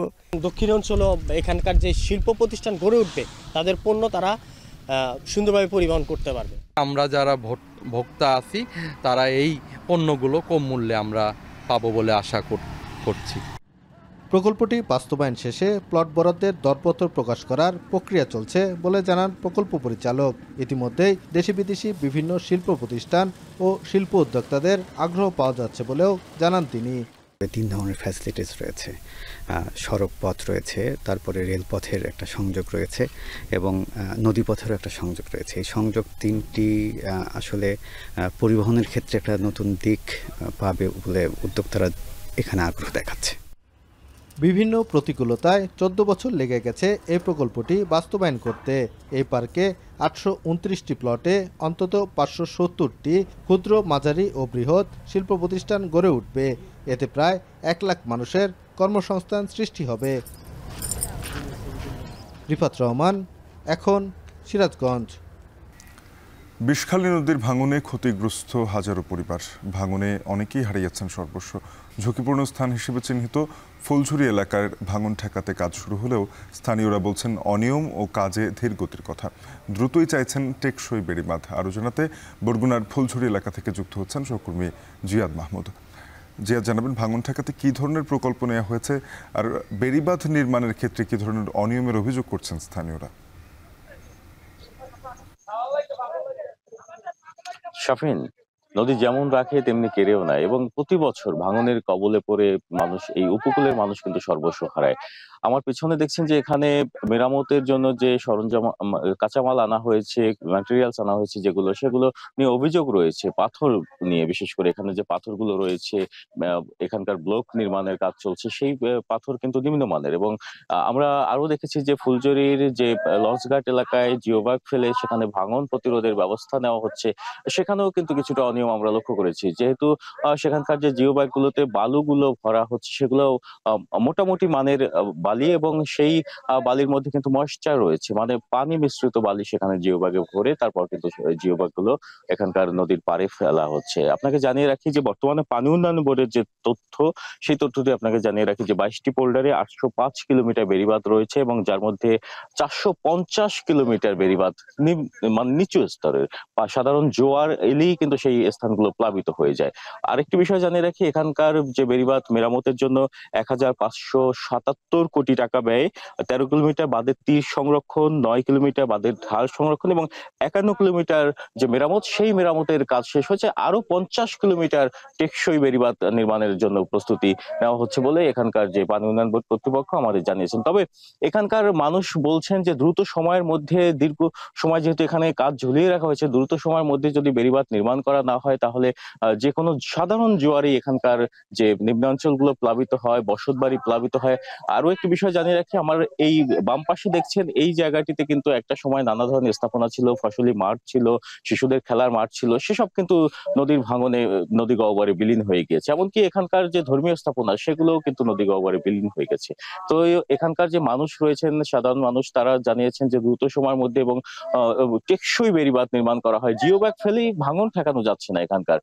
দক্ষিণ অঞ্চলও এখানকার যে শিল্প প্রতিষ্ঠান গড়ে উঠবে, তাদের পণ্য তারা সুন্দরভাবে পরিবহন করতে পারবে। আমরা যারা ভোক্তা আছি তারা এই পণ্যগুলো কম মূল্যে আমরা পাবো বলে আশা করছি। প্রকল্পটি বাস্তবায়ন শেষে প্লট বরাদ্দের দরপত্র প্রকাশ করার প্রক্রিয়া চলছে বলে জানান প্রকল্প পরিচালক। ইতিমধ্যেই দেশি বিদেশি বিভিন্ন শিল্প প্রতিষ্ঠান ও শিল্প উদ্যোক্তাদের আগ্রহ পাওয়া যাচ্ছে বলেও জানান তিনি। 3 ধরনের ফ্যাসিলিটিস রয়েছে, সড়ক পথ রয়েছে, তারপরে রেলপথের একটা সংযোগ রয়েছে এবং নদীপথেরও একটা সংযোগ রয়েছে। এই সংযোগ 3টি আসলে পরিবহনের ক্ষেত্রে একটা নতুন দিক পাবে বলে উদ্যোক্তারা এখানে আগ্রহ দেখাচ্ছে। বিভিন্ন প্রতিকূলতায় 14 বছর লেগে গেছে এই প্রকল্পটি বাস্তবায়ন করতে। এই পার্কে 829টি প্লটে অন্তত 570টি ক্ষুদ্র, মাঝারি ও বৃহৎ শিল্প প্রতিষ্ঠান গড়ে উঠবে। এতে প্রায় 1 লাখ মানুষের কর্মসংস্থান সৃষ্টি হবে। রিফাত রহমান, এখন, সিরাজগঞ্জ। বিষখালী নদীর ভাঙনে ক্ষতিগ্রস্ত হাজারো পরিবার। ভাঙনে অনেকেই হারিয়েছেন সর্বস্ব। ঝুঁকিপূর্ণ স্থান হিসেবে চিহ্নিত ফুলঝুরি এলাকার ভাঙন ঠেকাতে কাজ শুরু হলেও স্থানীয়রা বলছেন অনিয়ম ও কাজে ধীর গতির কথা। দ্রুতই চাইছেন টেকসই বেড়িবাঁধ। আরও জানাতে বরগুনার ফুলঝুরি এলাকা থেকে যুক্ত হচ্ছেন সহকর্মী জিয়াদ মাহমুদ। জিয়াদ, জানাবেন ভাঙন ঠেকাতে কী ধরনের প্রকল্প নেওয়া হয়েছে আর বেড়িবাঁধ নির্মাণের ক্ষেত্রে কী ধরনের অনিয়মের অভিযোগ করছেন স্থানীয়রা? শাফিন, নদী যেমন রাখে তেমনি কেড়েও নেয় এবং প্রতি বছর ভাঙনের কবলে পড়ে মানুষ, এই উপকূলের মানুষ কিন্তু সর্বস্ব হারায়। আমার পেছনে দেখছেন যে এখানে মেরামতের জন্য যে সরঞ্জাম কাঁচামাল আনা হয়েছে, ম্যাটেরিয়ালস আনা হয়েছে সেগুলো নিয়ে অভিযোগ রয়েছে। পাথর নিয়ে, বিশেষ করে এখানে যে পাথরগুলো রয়েছে, এখানকার ব্লক নির্মাণের কাজ চলছে, সেই পাথর কিন্তু নিম্নমানের। এবং আমরা আরো দেখেছি যে ফুলজুরির যে লঞ্চঘাট এলাকায় জিওব্যাগ ফেলে সেখানে ভাঙন প্রতিরোধের ব্যবস্থা নেওয়া হচ্ছে, সেখানেও কিন্তু কিছুটা অনিয়ম আমরা লক্ষ্য করেছি। যেহেতু সেখানকার যে জিওব্যাগ গুলোতে বালুগুলো ভরা হচ্ছে, সেগুলো মোটামুটি মানের বালি, এবং সেই বালির মধ্যে কিন্তু ময়েশ্চার রয়েছে, মানে পানি মিশ্রিত বালি সেখানে জিওব্যাগে ভরে তারপর কিন্তু জিওব্যাগ গুলো এখানকার নদীর পাড়ে ফেলা হচ্ছে। আপনাকে জানিয়ে রাখি যে বর্তমানে পানি উন্নয়ন বোর্ডের যে তথ্য, সেই তথ্যটি আপনাকে জানিয়ে রাখি যে 22টি পোল্ডারে 805 কিলোমিটার বেড়িবাঁধ রয়েছে, এবং যার মধ্যে 450 কিলোমিটার বেড়িবাঁধ মানে নিচু স্তরের। সাধারণ জোয়ার এলেই কিন্তু সেই স্থানগুলো প্লাবিত হয়ে যায়। আরেকটি বিষয় জানিয়ে রাখি, এখানকার যে বেড়িবাঁধ মেরামতের জন্য 1577 কোটি টাকা ব্যয়, 13 কিলোমিটার বাঁধের তীর সংরক্ষণ, 9 কিলোমিটার বাঁধের ঢাল সংরক্ষণ এবং 51 কিলোমিটার যে মেরামত, সেই মেরামতের কাজ শেষ হয়েছে। আরো 50 কিলোমিটার টেকসই বেড়িবাঁধ নির্মাণের জন্য প্রস্তুতি নেওয়া হচ্ছে বলে এখানকার যে পানি উন্নয়ন বোর্ড কর্তৃপক্ষ আমাদের জানিয়েছেন। তবে এখানকার মানুষ বলছেন যে দ্রুত সময়ের মধ্যে, দীর্ঘ সময় যেহেতু এখানে কাজ ঝুলিয়ে রাখা হয়েছে, দ্রুত সময়ের মধ্যে যদি বেড়িবাঁধ নির্মাণ করা না হয় তাহলে যে কোনো সাধারণ জোয়ারে এখানকার যে নিম্নাঞ্চলগুলো প্লাবিত হয়, বসতবাড়ি প্লাবিত হয়। আরো একটি বিষয় জানিয়ে রাখি, আমার এই বাম পাশে দেখছেন এই জায়গাটিতে কিন্তু একটা সময় নানা ধরনের স্থাপনা ছিল, ফসলি মাঠ ছিল, শিশুদের খেলার মাঠ ছিল, সেসব কিন্তু নদীর ভাঙনে নদী গহ্বরে বিলীন হয়ে গিয়েছে। এমনকি এখানকার যে ধর্মীয় স্থাপনা, সেগুলোও কিন্তু নদী গহ্বরে বিলীন হয়ে গেছে। তো এখানকার যে মানুষ রয়েছেন, সাধারণ মানুষ, তারা জানিয়েছেন যে দ্রুত সময়ের মধ্যে এবং টেকসই বেড়িবাঁধ নির্মাণ করা হয়। জিওব্যাগ ফেলেই ভাঙন ঠেকানো যাচ্ছে না এখানকার,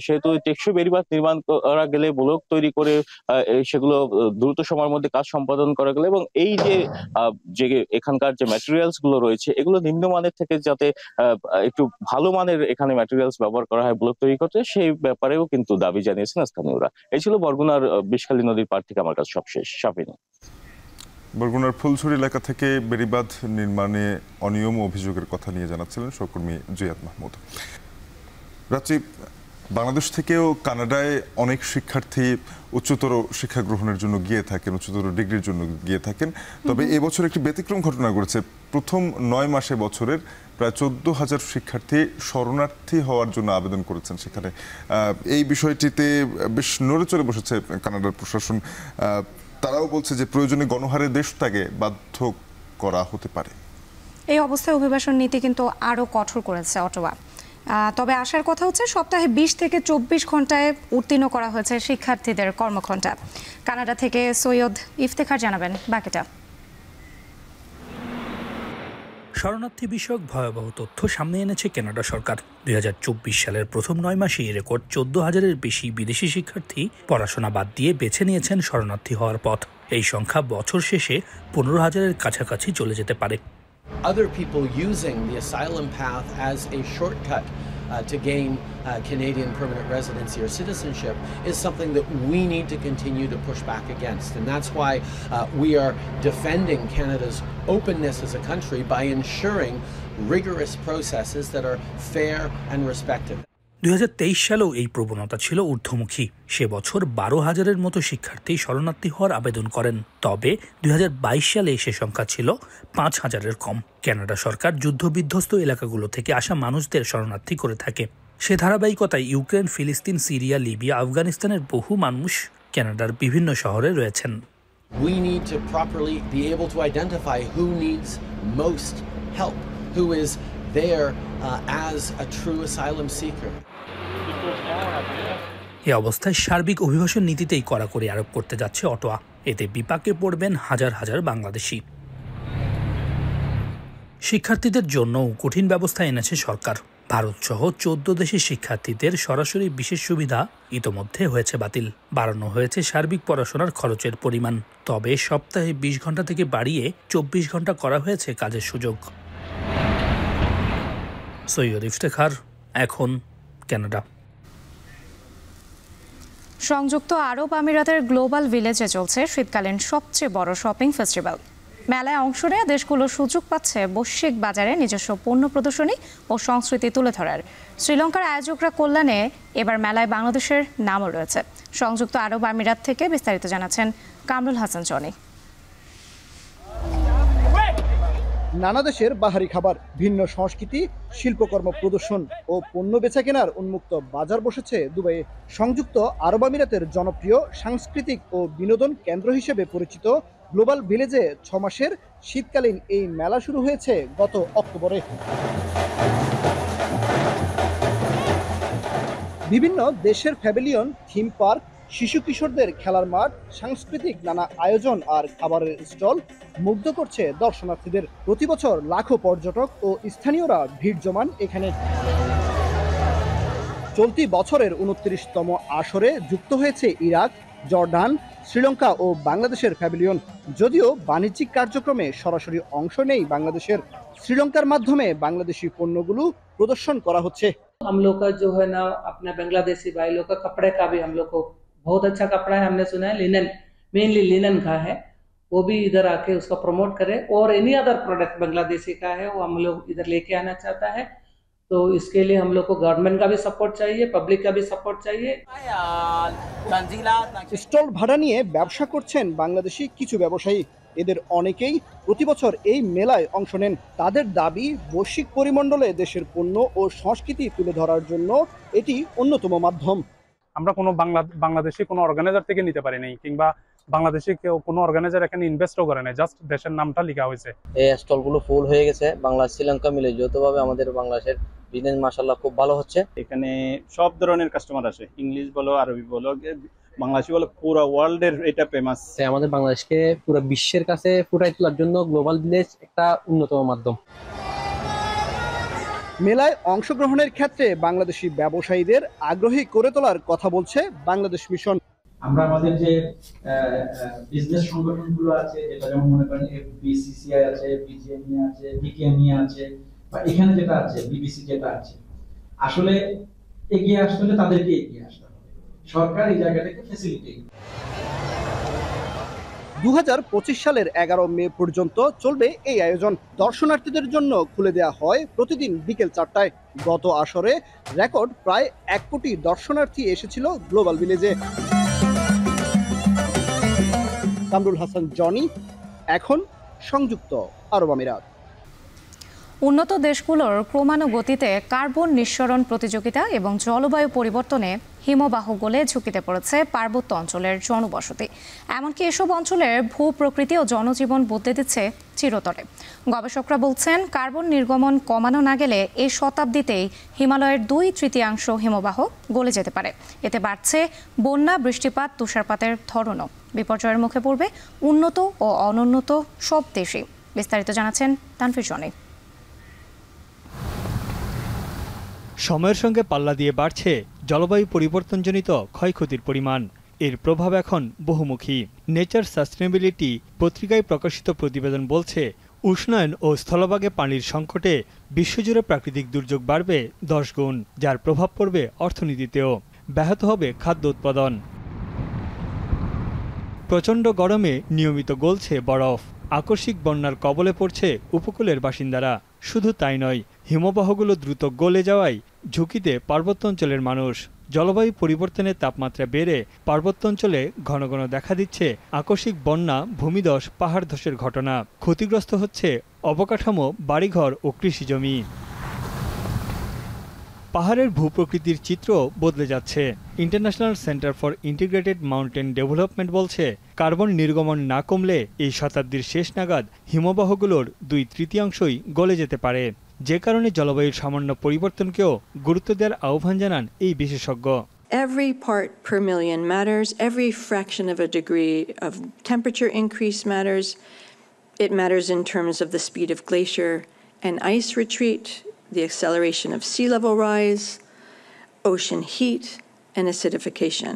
সেহেতু টেকসই বেড়িবাঁধ নির্মাণ করা গেলে, ব্লক তৈরি করে সেগুলো দ্রুত সময়ের মধ্যে কাজ সম্পাদন করা গেলে, এবং এই যে এখানকার যে ম্যাটেরিয়ালস গুলো রয়েছে, এগুলো নিম্নমানের থেকে যাতে একটু ভালো মানের এখানে ম্যাটেরিয়ালস ব্যবহার করা হয় ব্লক তৈরি করতে, সেই ব্যাপারেও কিন্তু দাবি জানিয়েছেন স্থানীয়রা। এই ছিল বরগুনার বিষখালী নদীর পাড় থেকে আমার কাছে সবশেষ। শাফিন। বরগুনার ফুলছড়ি এলাকা থেকে বেড়িবাঁধ নির্মাণে অনিয়ম অভিযোগের কথা নিয়ে জানাচ্ছিলেন সহকর্মী জিয়াদ মাহমুদ। রাত্রি, বাংলাদেশ থেকেও কানাডায় অনেক শিক্ষার্থী উচ্চতর শিক্ষা গ্রহণের জন্য গিয়ে থাকেন, উচ্চতর ডিগ্রির জন্য গিয়ে থাকেন। তবে এবছর একটি ব্যতিক্রম ঘটনা ঘটেছে। প্রথম 9 মাসে বছরের প্রায় 14,000 শিক্ষার্থী শরণার্থী হওয়ার জন্য আবেদন করেছেন সেখানে। এই বিষয়টিতে বেশ নড়েচড়ে বসেছে কানাডার প্রশাসন। তারাও বলছে যে প্রয়োজনে গণহারে দেশ ত্যাগে বাধ্য করা হতে পারে। এই অবস্থায় অভিবাসন নীতি কিন্তু আরও কঠোর করেছে অটোয়া। তবে আসার কথা হচ্ছে সপ্তাহে 20 থেকে 24 ঘন্টায় উত্তীর্ণ করা হয়েছে শিক্ষার্থীদের কর্মঘণ্টা। কানাডা থেকে সৈয়দ ইফতেখার জানাবেন বাকিটা। শরণার্থী বিষয়ক ভয়াবহ তথ্য সামনে এনেছে কানাডা সরকার। 2024 সালের প্রথম 9 মাসেই রেকর্ড 14,000-এর বেশি বিদেশি শিক্ষার্থী পড়াশোনা বাদ দিয়ে বেছে নিয়েছেন শরণার্থী হওয়ার পথ। এই সংখ্যা বছর শেষে 15,000-এর কাছাকাছি চলে যেতে পারে। Other people using the asylum path as a shortcut to gain Canadian permanent residency or citizenship is something that we need to continue to push back against. And that's why we are defending Canada's openness as a country by ensuring rigorous processes that are fair and respected. 2023 সালেও এই প্রবণতা ছিল ঊর্ধ্বমুখী। সে বছর 12,000-এর মতো শিক্ষার্থী শরণার্থী হওয়ার আবেদন করেন। তবে 2022 সালে সে সংখ্যা ছিল 5,000-এর কম। কানাডা সরকার যুদ্ধবিধ্বস্ত এলাকাগুলো থেকে আসা মানুষদের শরণার্থী করে থাকে। সে ধারাবাহিকতায় ইউক্রেন, ফিলিস্তিন, সিরিয়া, লিবিয়া, আফগানিস্তানের বহু মানুষ কানাডার বিভিন্ন শহরে রয়েছেন। We need to properly be able to identify who needs most help, who is there as a true asylum seeker. এই অবস্থায় সার্বিক অভিবাসন নীতিতেই কড়াকড়ি আরোপ করতে যাচ্ছে অটোয়া। এতে বিপাকে পড়বেন হাজার হাজার বাংলাদেশি। শিক্ষার্থীদের জন্যও কঠিন ব্যবস্থা এনেছে সরকার। ভারতসহ 14 দেশের শিক্ষার্থীদের সরাসরি বিশেষ সুবিধা ইতোমধ্যে হয়েছে বাতিল। বাড়ানো হয়েছে সার্বিক পড়াশোনার খরচের পরিমাণ। তবে সপ্তাহে 20 ঘন্টা থেকে বাড়িয়ে 24 ঘন্টা করা হয়েছে কাজের সুযোগ। সৈয়দ ইফতেখার, এখন কানাডা। সংযুক্ত আরব আমিরাতের গ্লোবাল ভিলেজে চলছে শীতকালীন সবচেয়ে বড় শপিং ফেস্টিভ্যাল। মেলায় অংশ নেওয়া দেশগুলো সুযোগ পাচ্ছে বৈশ্বিক বাজারে নিজস্ব পণ্য প্রদর্শনী ও সংস্কৃতি তুলে ধরার। শ্রীলঙ্কার আয়োজকরা কল্যাণে এবার মেলায় বাংলাদেশের নামও রয়েছে। সংযুক্ত আরব আমিরাত থেকে বিস্তারিত জানাচ্ছেন কামরুল হাসান জনি। নানা দেশের বাহারি খাবার, ভিন্ন সংস্কৃতি, শিল্পকর্ম প্রদর্শন ও পণ্য বেচাকেনার উন্মুক্ত বাজার বসেছে দুবাইয়ে। সংযুক্ত আরব আমিরাতের জনপ্রিয় সাংস্কৃতিক ও বিনোদন কেন্দ্র হিসেবে পরিচিত গ্লোবাল ভিলেজে 6 মাসের শীতকালীন এই মেলা শুরু হয়েছে গত অক্টোবরে। বিভিন্ন দেশের প্যাভিলিয়ন, থিম পার্ক, শিশু কিশোরদের খেলার মাঠ, সাংস্কৃতিক নানা আয়োজন আর খাবারের স্টল মুগ্ধ করছে দর্শনার্থীদের। প্রতি বছর লাখো পর্যটক ও স্থানীয়রা ভিড় জমান এখানে। চলতি বছরের 29তম আসরে যুক্ত হয়েছে ইরাক, জর্ডান, শ্রীলঙ্কা ও বাংলাদেশের প্যাভিলিয়ন। যদিও বাণিজ্যিক কার্যক্রমে সরাসরি অংশ নেই বাংলাদেশের, শ্রীলঙ্কার মাধ্যমে বাংলাদেশি পণ্যগুলো প্রদর্শন করা হচ্ছে। हम लोग का जो है ना अपना बांग्लादेशी भाई लोग का कपड़े का भी हम लोग को बहुत अच्छा कपड़ा है, हमने सुना है लिनन, मेनली लिनन का है, वो भी इधर आके उसका प्रमोट करे। और एनी अदर प्रोडक्ट बांग्लादेशी का है वो हम लोग इधर लेके आना चाहता है, तो इसके लिए हम लोग को गवर्नमेंट का भी सपोर्ट चाहिए, पब्लिक का भी सपोर्ट चाहिए। স্টল ভাড়া নিয়ে ব্যবসা করছেন বাংলাদেশি কিছু ব্যবসায়ী। এদের অনেকেই প্রতি বছর এই মেলায় অংশ নেন। তাদের দাবি, বৈশ্বিক পরিমণ্ডলে দেশের পণ্য ও সংস্কৃতি তুলে ধরার জন্য এটি অন্যতম মাধ্যম। আমরা কোনো বাংলাদেশি কোনো অর্গানাইজার থেকে নিতে পারি নাই, কিংবা বাংলাদেশি কেউ কোনো অর্গানাইজার এখানে ইনভেস্টও করে নাই, জাস্ট দেশের নামটা লেখা হয়েছে। এই স্টলগুলো ফুল হয়ে গেছে। বাংলাদেশ শ্রীলঙ্কা মিলে যৌথভাবে আমাদের বাংলাদেশের বিজনেস মাশাআল্লাহ খুব ভালো হচ্ছে। এখানে সব ধরনের কাস্টমার আসে, ইংলিশ বলো, আরবি বলো, বাংলাদেশি বলো, পুরো ওয়ার্ল্ডের এটা ফেমাস। আমাদের বাংলাদেশকে পুরো বিশ্বের কাছে ফুটাই তোলার জন্য গ্লোবাল ভিলেজ একটা অন্যতম মাধ্যম। মেলায় অংশগ্রহণের ক্ষেত্রে বাংলাদেশি ব্যবসায়ীদের আগ্রহী করে তোলার কথা বলছে বাংলাদেশ মিশন। আমরা আমাদের যে বিজনেস সংগঠনগুলো আছে, যেটা যেমন মনে করেন বিসিসিআই আছে, বিজিএমই আছে, বিকেএমই আছে, বা এখানে যেটা আছে বিবিসি যেটা আছে, আসলে এগিয়ে আসতে হলে তাদেরকে এগিয়ে আসতে হবে। সরকার এই জায়গাটাকে ফ্যাসিলিটেট। 2025 সালের 11 মে পর্যন্ত চলবে এই আয়োজন। দর্শনার্থীদের জন্য খুলে দেওয়া হয় প্রতিদিন বিকেল 4টায়। গত আসরে রেকর্ড প্রায় 1 কোটি দর্শনার্থী এসেছিল গ্লোবাল ভিলেজে। কামরুল হাসান, জনি, এখন সংযুক্ত আরব আমিরাত। উন্নত দেশগুলোর ক্রমানুগতিতে কার্বন নিঃসরণ প্রতিযোগিতা এবং জলবায়ু পরিবর্তনে হিমবাহ গলে ঝুঁকিতে পড়েছে পার্বত্য অঞ্চলের জনবসতি। এমনকি এসব অঞ্চলের ভূপ্রকৃতি ও জনজীবন বদলে দিচ্ছে চিরতরে। গবেষকরা বলছেন, কার্বন নির্গমন কমানো না গেলে এই শতাব্দীতেই হিমালয়ের 2/3 হিমবাহ গলে যেতে পারে। এতে বাড়ছে বন্যা, বৃষ্টিপাত, তুষারপাতের ধরনও। বিপর্যয়ের মুখে পড়বে উন্নত ও অনুন্নত সব দেশই। বিস্তারিত জানাচ্ছেন তানফির জনি। সময়ের সঙ্গে পাল্লা দিয়ে বাড়ছে জলবায়ু পরিবর্তনজনিত ক্ষয়ক্ষতির পরিমাণ। এর প্রভাব এখন বহুমুখী। নেচার সাস্টেনেবিলিটি পত্রিকায় প্রকাশিত প্রতিবেদন বলছে, উষ্ণায়ন ও স্থলভাগে পানির সংকটে বিশ্বজুড়ে প্রাকৃতিক দুর্যোগ বাড়বে 10 গুণ, যার প্রভাব পড়বে অর্থনীতিতেও। ব্যাহত হবে খাদ্য উৎপাদন। প্রচণ্ড গরমে নিয়মিত গলছে বরফ। আকস্মিক বন্যার কবলে পড়ছে উপকূলের বাসিন্দারা। শুধু তাই নয়, হিমবাহগুলো দ্রুত গলে যাওয়ায় ঝুঁকিতে পার্বত্যাঞ্চলের মানুষ। জলবায়ু পরিবর্তনের তাপমাত্রা বেড়ে পার্বত্যাঞ্চলে ঘন ঘন দেখা দিচ্ছে আকস্মিক বন্যা, ভূমিধস, পাহাড় ধসের ঘটনা। ক্ষতিগ্রস্ত হচ্ছে অবকাঠামো, বাড়িঘর ও কৃষিজমি। পাহাড়ের ভূপ্রকৃতির চিত্র বদলে যাচ্ছে। International centre for integrated mountain development বলছে, কার্বন নির্গমন না কমলে এই শতাব্দীর শেষ নাগাদ হিমবাহগুলোর 2/3 গলে যেতে পারে। যে কারণে জলবায়ুর সামান্য পরিবর্তনকেও গুরুত্ব দেওয়ার আহ্বান জানান এই বিশেষজ্ঞ। Every part per million matters. Every fraction of a degree of temperature increase matters. It matters in terms of the speed of glacier and ice retreat, the acceleration of sea level rise, ocean heat, and acidification.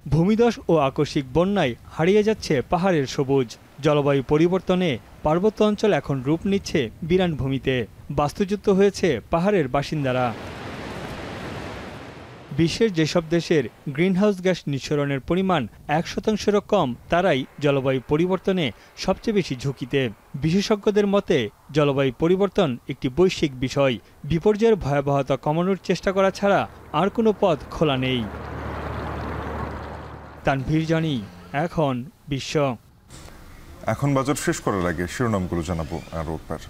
ভূমিধস ও আকস্মিক বন্যায় হারিয়ে যাচ্ছে পাহাড়ের সবুজ। জলবায়ু পরিবর্তনে পার্বত্য অঞ্চল এখন রূপ নিচ্ছে বিরান ভূমিতে। বাস্তুচ্যুত হয়েছে পাহাড়ের বাসিন্দারা। বিশ্বের যেসব দেশের গ্রিনহাউস গ্যাস নিঃসরণের পরিমাণ 1%-এরও কম, তারাই জলবায়ু পরিবর্তনে সবচেয়ে বেশি ঝুঁকিতে। বিশেষজ্ঞদের মতে, জলবায়ু পরিবর্তন একটি বৈশ্বিক বিষয়। বিপর্যয়ের ভয়াবহতা কমানোর চেষ্টা করা ছাড়া আর কোনো পথ খোলা নেই। তানভীর জানি, এখন বিশ্ব। এখন বাজার শেষ করার আগে শিরোনামগুলো জানাবো আরও একবার।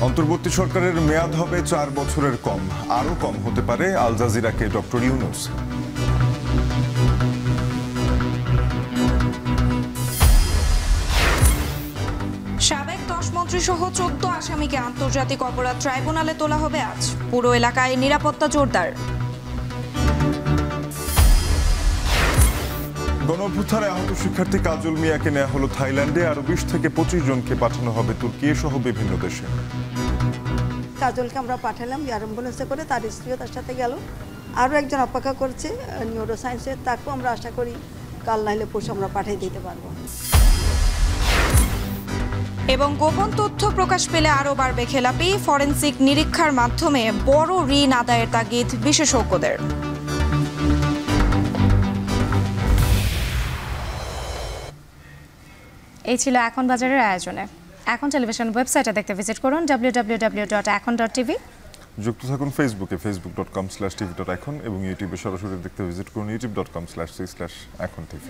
অন্তর্বর্তী সরকারের মেয়াদ হবে 4 বছরের কম, আরও কম হতে পারে আল জাজিরাকে ডক্টর ইউনূস। সাবেক 10 মন্ত্রী সহ 14 আসামিকে আন্তর্জাতিক অপরাধ ট্রাইব্যুনালে তোলা হবে আজ। পুরো এলাকায় নিরাপত্তা জোরদার। গণঅভ্যুত্থানে আহত শিক্ষার্থী কাজল মিয়াকে নেওয়া হলো থাইল্যান্ডে, আরো 20 থেকে 25 জনকে পাঠানো হবে তুর্কি সহ বিভিন্ন দেশে। কাজলকে আমরা পাঠালাম এয়ার অ্যাম্বুলেন্সে করে, তার স্ত্রীও তার সাথে গেল। আরও একজন অপেক্ষা করছে নিউরো সায়েন্সের, তাকেও আমরা আশা করি কাল নাইলে পরশু আমরা পাঠিয়ে দিতে পারবো। এবং গোপন তথ্য প্রকাশ পেলে আরও বাড়বে খেলাপি। ফরেনসিক নিরীক্ষার মাধ্যমে বড় ঋণ আদায়ের তাগিদ বিশেষজ্ঞদের। এই ছিল এখন বাজারের আয়োজনে। এখন টেলিভিশন ওয়েবসাইটে দেখতে ভিজিট করুন www.ekon.tv। যুক্ত থাকুন ফেসবুকে facebook.com/tv.ekon এবং ইউটিউবে সরাসরি দেখতে ভিজিট করুন youtube.com/c/ekontv।